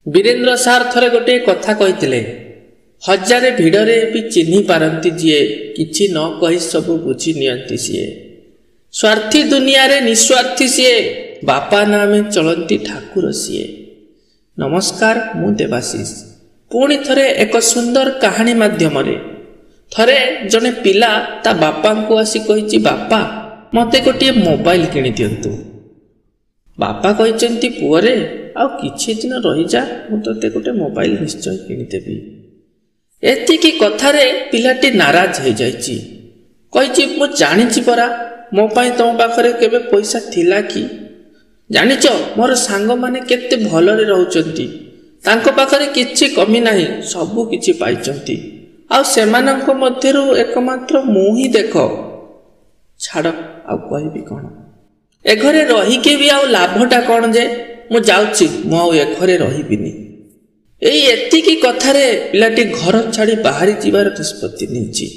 वीरेंद्र सार थरे गोटे कथा कही हजारे भिड़े भी चिन्ह पारती जीए किछि न कही सब बुझी नियंती सीए स्वार्थी दुनिया रे निस्वार्थी सीए बापा नामे चलती ठाकुर सीए। नमस्कार मु देवाशीष पुणी थरे एक सुंदर कहानी माध्यम थरे जने पिला ता बापा को आसी कही बापा मते गोटे मोबाइल किनि दियंतु। बापा कहते पुअरे आउ किछि दिन रही जा मु तते गोटे मोबाइल निश्चय किनिदेबी। एतिकी कथारे पिलाटी नाराज हो जाइछि कहिछि मु जानिछि परा मो पई तम पाखरे केबे पैसा थिला कि जानिछ मोर सांग माने केते भलरे रहउचंती तांको पाखरे किछि कमी नाही सबु किछि पाइचंती आ सेमानंको मध्यरु एकमात्र मु ही देखो छाड़ आ कहबी कोन ए घरे रही के भी आ लाभटा कोन जे मु जाउछि मु आ ए घरे रहिबिनी। एई एतिकी कथारे पिलाटी घर छाड़ी बाहरी जीवार निष्पत्ति नेछि।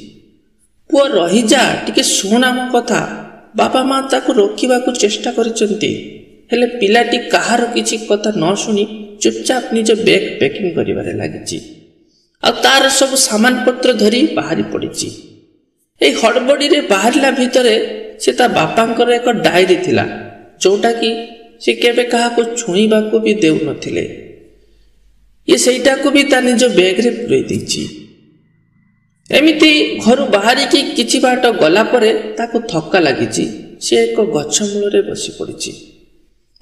पुओ रही जा टिके सुना मो कथा बापा मां ताको रोकिबा को चेष्टा करिसंती हेले पिलाटी कहार किछि कथा न सुनी चुपचाप निज बैग पैकिंग करिबारे लागिछि आ तार सब सामान पत्र धरी बाहरी पड़िछि। एई हड़बड़ी रे बाहरला भितरे से ता बापांकर एक डायरी थिला जोटा कि से केबे कहा को छुईबा को भी देउ नथिले। ये सेटा को भी ता निज बैग रे पुरै दैछि। एमिति घर बाहरी की किछि बाट गला परे ताको थक्का लागिछि से एक गछ मूल रे बसी पड़िछि।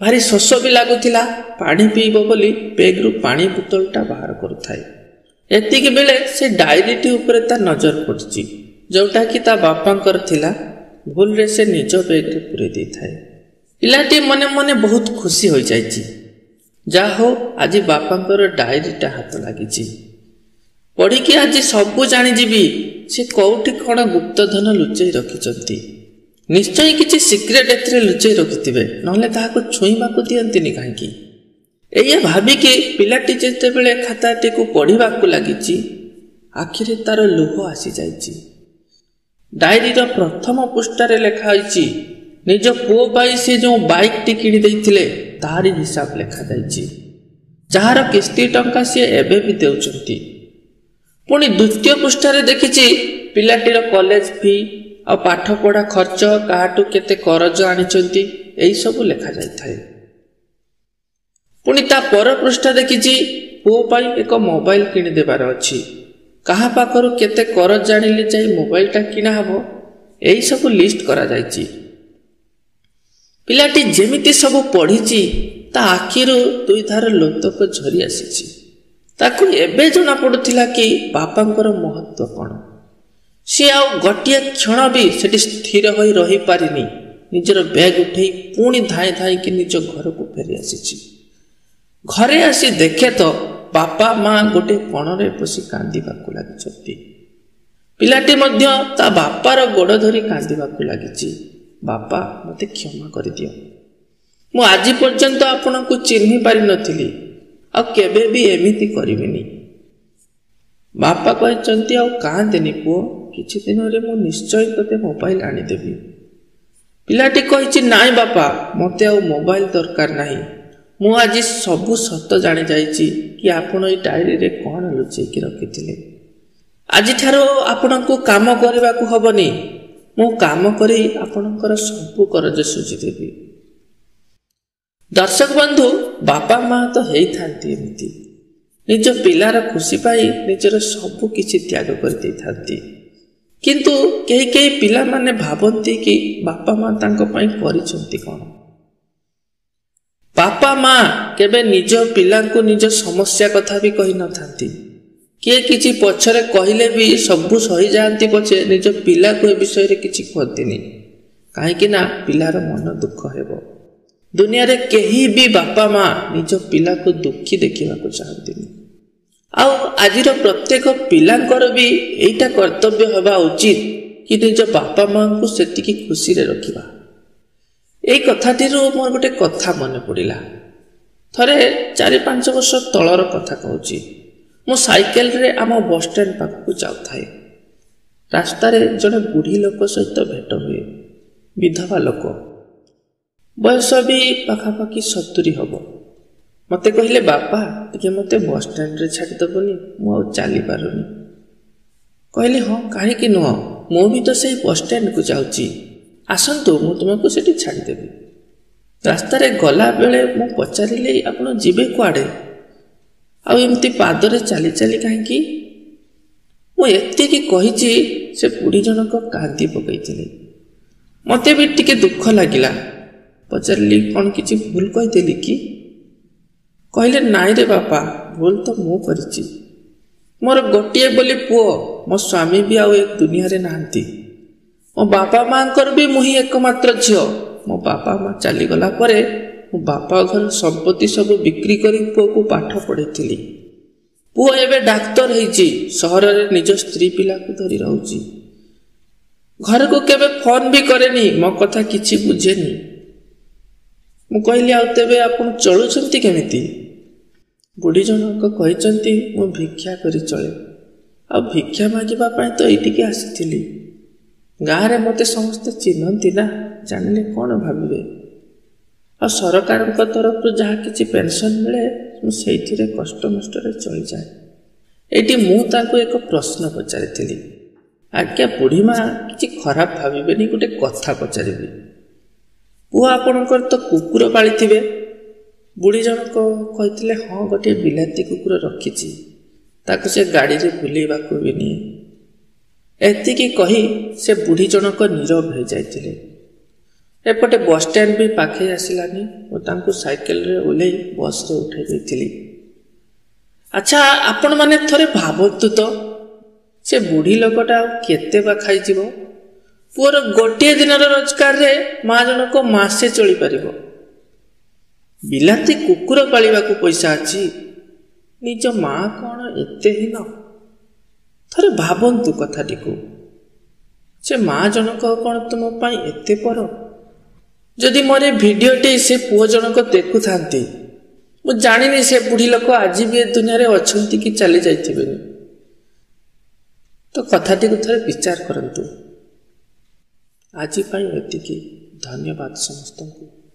भारी शोष भी लागुथिला पानी पीबो बोली बैग रु पानी बोतलटा बाहर करुथाय। एतिके बेले से डायरीटी ऊपर ता नजर पड़िछि जोटा कि ता बापांकर थिला भूल रे से निज बैग रे पुरै दैथाय। पिलाटी मने मने बहुत खुशी हो जाइछि जा हो आज बापांकर डायरीटा हाथ लागिछि पढ़ी कि आज सबु जानि जीवी से कोउठी कोन गुप्तधन लुचै रखिचंती निश्चय किछि सिक्रेट एथरे लुचै रखिथिबे नहले ताहाको छुईबा को दियंतिनी काहेकि। एया भाबी कि पिलाटी जेते बेले खाताटी को पढ़िबा को लागिछि आखिरे तार लुह आसी जाइछि। डायरीर प्रथम पृष्ठारे लेखा होइछि निज पुओ पाई से जो बाइक टी किनि दैथिले तारी हिसाब लेखा जाइछि जहार किस्ती टंका से एबे भी देउचंती। पुणी द्वितीय पृष्ठारे देखिछि पिलाटीर कॉलेज फी आ पाठ पढ़ा खर्च काहाटू केते करज आनिचंती एई सब लेखा जाय थाए। पुणी ता पर पृष्ठा देखिछि पुओ पाई एक मोबाइल किनि देबार अछि कहा पाखरु केते करज जानिले जाई मोबाइलटा किना हबो एई सब लिस्ट करा जायछि। पिलाटी जेमिति सब पढ़िछि ता आखिरु दुई धार लोतक झरी आसीछि। ताकु एबे जणा पडुथिला कि बापांकर महत्व कोन। से आ गटिया क्षण भी सेठी स्थिर होई रही पारिनी निजर बैग उठेई पुणी धाई धाई कि निज घर को फेरी आसीछि। घरे आसी देखे तो बापा मां गोटे कोणरे बसी कांदिबा को लागिछथि। पिलाटी मध्य ता बापार गोड़ धरी कांदिबा को लागिछि बापा मते क्षमा कर दियो मु आज पर्यंत आपन को चिन्हि पारि नथिली आ केबे भी एमिति करिबिनी। बापा कहचंती आ कांदेनी पुओ किछि दिन रे मु निश्चय तते मोबाइल आनी देबी। पिलाटी कहिछि नाई बापा मते आ मोबाइल दरकार नाही मु आज सबु सत जानि जाइछि कि आपन ए डायरी रे कोन लुचै कि रखिथिले। आज थारो आपन को काम करबा को हबनी मु काम करी आपनकर सबु करज सुझी देबी। दर्शक बंधु बापा मां तो हेई थांती एमिति निज पिलार खुशी पाई निजर सबु किछि त्याग कर देई थांती किंतु केही केही पिला माने भाबंती कि बापा मां तांको पई करिसंती कोन। बापा मां केबे निज पिला को निज समस्या कथा भी कहि न थांती किए किछि पछरे कहिले भी सबु सही जानती पछे निज पिला को ए विषय रे किछि कहतिनी काहे कि ना पिलार मन दुख हेबो। दुनिया रे केही भी बापा मां निज पिला को दुखी देखिबा को चाहतिनी आउ आजिर प्रत्येक पिलांकर भी एइटा कर्तव्य होबा उचित कि निज बापा मां को सेतिकी खुशी रे रखिबा। एई कथाटिरो मोर गोटे कथा मने पड़िला। थरे 4-5 वर्ष तळर कथा कहूची मु साइकेल रे आम बस स्टैंड पाखକୁ जाउथाए। रास्ता रे जने बुढ़ी लोक सहित भेट हुए विधवा लोक बयस भी पाखापाखि 70 हब। मते कहले बापा ଟିକେ ମୋତେ ବସ୍ଷ୍ଟାଣ୍ଡରେ ଛାଡ଼ିଦେବନି, ମୁଁ ଆଉ ଚାଲିପାରୁନି। କହିଲି ହଁ କାହିଁକି ନୁହଁ, ମୁଁ ବି ତ ସେଇ ବସ୍ଷ୍ଟାଣ୍ଡକୁ ଯାଉଛି, ଆସନ୍ତୁ ମୁଁ ତୁମକୁ ସେଠି ଛାଡ଼ିଦେବି। ରାସ୍ତାରେ ଗଲାବେଳେ ମୁଁ ପଚାରିଲି ଆପଣ ଯିବେ କୁଆଡ଼େ, ଆଉ ଏମିତି ପାଦରେ ଚାଲି ଚାଲି କାହିଁକି? ମୁଁ ଏତିକି କହିଛି ସେ ବୁଢ଼ୀ ଜଣକ କାନ୍ଦି ପକାଇଥିଲେ। ମୋତେ ବି ଟିକେ ଦୁଃଖ ଲାଗିଲା। ପଚାରିଲି କ'ଣ କିଛି ଭୁଲ କହିଦେଲି କି? କହିଲେ ନାଇଁରେ ବାପା, ଭୁଲ ତ ମୁଁ କରିଛି। ମୋର ଗୋଟିଏ ବୋଲି ପୁଅ, ମୋ ସ୍ୱାମୀ ବି ଆଉ ଏ ଦୁନିଆରେ ନାହାନ୍ତି। ମୋ ବାପା ମାଆଙ୍କର ବି ମୁଁ ହିଁ ଏକମାତ୍ର ଝିଅ। ମୋ ବାପା ମା ଚାଲିଗଲା ପରେ ମୋ ବାପା ଘର ସମ୍ପତ୍ତି ସବୁ ବିକ୍ରି କରି ପୁଅକୁ ପାଠ ପଢ଼େଇଥିଲି। ପୁଅ ଏବେ ଡାକ୍ତର ହେଇଛି, ସହରରେ ନିଜ ସ୍ତ୍ରୀ ପିଲାକୁ ଧରି ରହୁଛି। ଘରକୁ କେବେ ଫୋନ ବି କରେନି, ମୋ କଥା କିଛି ବୁଝେନି। ମୁଁ କହିଲି ଆଉ ତେବେ ଆପଣ ଚଳୁଛନ୍ତି କେମିତି? ବୁଢ଼ୀ ଜଣକ କହିଛନ୍ତି ମୁଁ ଭିକ୍ଷା କରି ଚଳେ, ଆଉ ଭିକ୍ଷା ମାଗିବା ପାଇଁ ତ ଏଇଠିକି ଆସିଥିଲି। ଗାଁରେ ମୋତେ ସମସ୍ତେ ଚିହ୍ନନ୍ତି ନା, ଜାଣିଲେ କ'ଣ ଭାବିବେ। ଆଉ ସରକାରଙ୍କ ତରଫରୁ ଯାହା କିଛି ପେନ୍ସନ୍ ମିଳେ, ମୁଁ ସେଇଥିରେ କଷ୍ଟମଷ୍ଟରେ ଚଳିଯାଏ। ଏଇଠି ମୁଁ ତାଙ୍କୁ ଏକ ପ୍ରଶ୍ନ ପଚାରିଥିଲି। ଆଜ୍ଞା ବୁଢ଼ୀ ମା, କିଛି ଖରାପ ଭାବିବେନି, ଗୋଟେ କଥା ପଚାରିବି। ପୁଅ ଆପଣଙ୍କର ତ କୁକୁର ପାଳିଥିବେ? ବୁଢ଼ୀ ଜଣକ କହିଥିଲେ ହଁ, ଗୋଟିଏ ବିଲାତି କୁକୁର ରଖିଛି, ତାକୁ ସେ ଗାଡ଼ିରେ ବୁଲେଇବାକୁ ବି ନିଏ। ଏତିକି କହି ସେ ବୁଢ଼ୀ ଜଣକ ନୀରବ ହୋଇଯାଇଥିଲେ। ଏପଟେ ବସ୍ଷ୍ଟାଣ୍ଡ ବି ପାଖେଇ ଆସିଲାନି। ମୁଁ ତାଙ୍କୁ ସାଇକେଲରେ ଓହ୍ଲେଇ ବସ୍ରେ ଉଠାଇ ଦେଇଥିଲି। ଆଚ୍ଛା ଆପଣମାନେ ଥରେ ଭାବନ୍ତୁ ତ, ସେ ବୁଢ଼ୀ ଲୋକଟା ଆଉ କେତେ ବା ଖାଇଯିବ? ପୁଅର ଗୋଟିଏ ଦିନର ରୋଜଗାରରେ ମା ଜଣକ ମାସେ ଚଳିପାରିବ। ବିଲାତି କୁକୁର ପାଳିବାକୁ ପଇସା ଅଛି, ନିଜ ମା କ'ଣ ଏତେ ହୀନ? ଥରେ ଭାବନ୍ତୁ କଥାଟିକୁ। ସେ ମା ଜଣକ କ'ଣ ତୁମ ପାଇଁ ଏତେ ପର? ଯଦି ମୋର ଏ ଭିଡ଼ିଓଟି ସେ ପୁଅ ଜଣକ ଦେଖୁଥାନ୍ତି, ମୁଁ ଜାଣିନି ସେ ବୁଢ଼ୀ ଲୋକ ଆଜି ବି ଏ ଦୁନିଆରେ ଅଛନ୍ତି କି ଚାଲି ଯାଇଥିବେନି। ତ କଥାଟିକୁ ଥରେ ବିଚାର କରନ୍ତୁ। ଆଜି ପାଇଁ ଏତିକି। ଧନ୍ୟବାଦ ସମସ୍ତଙ୍କୁ।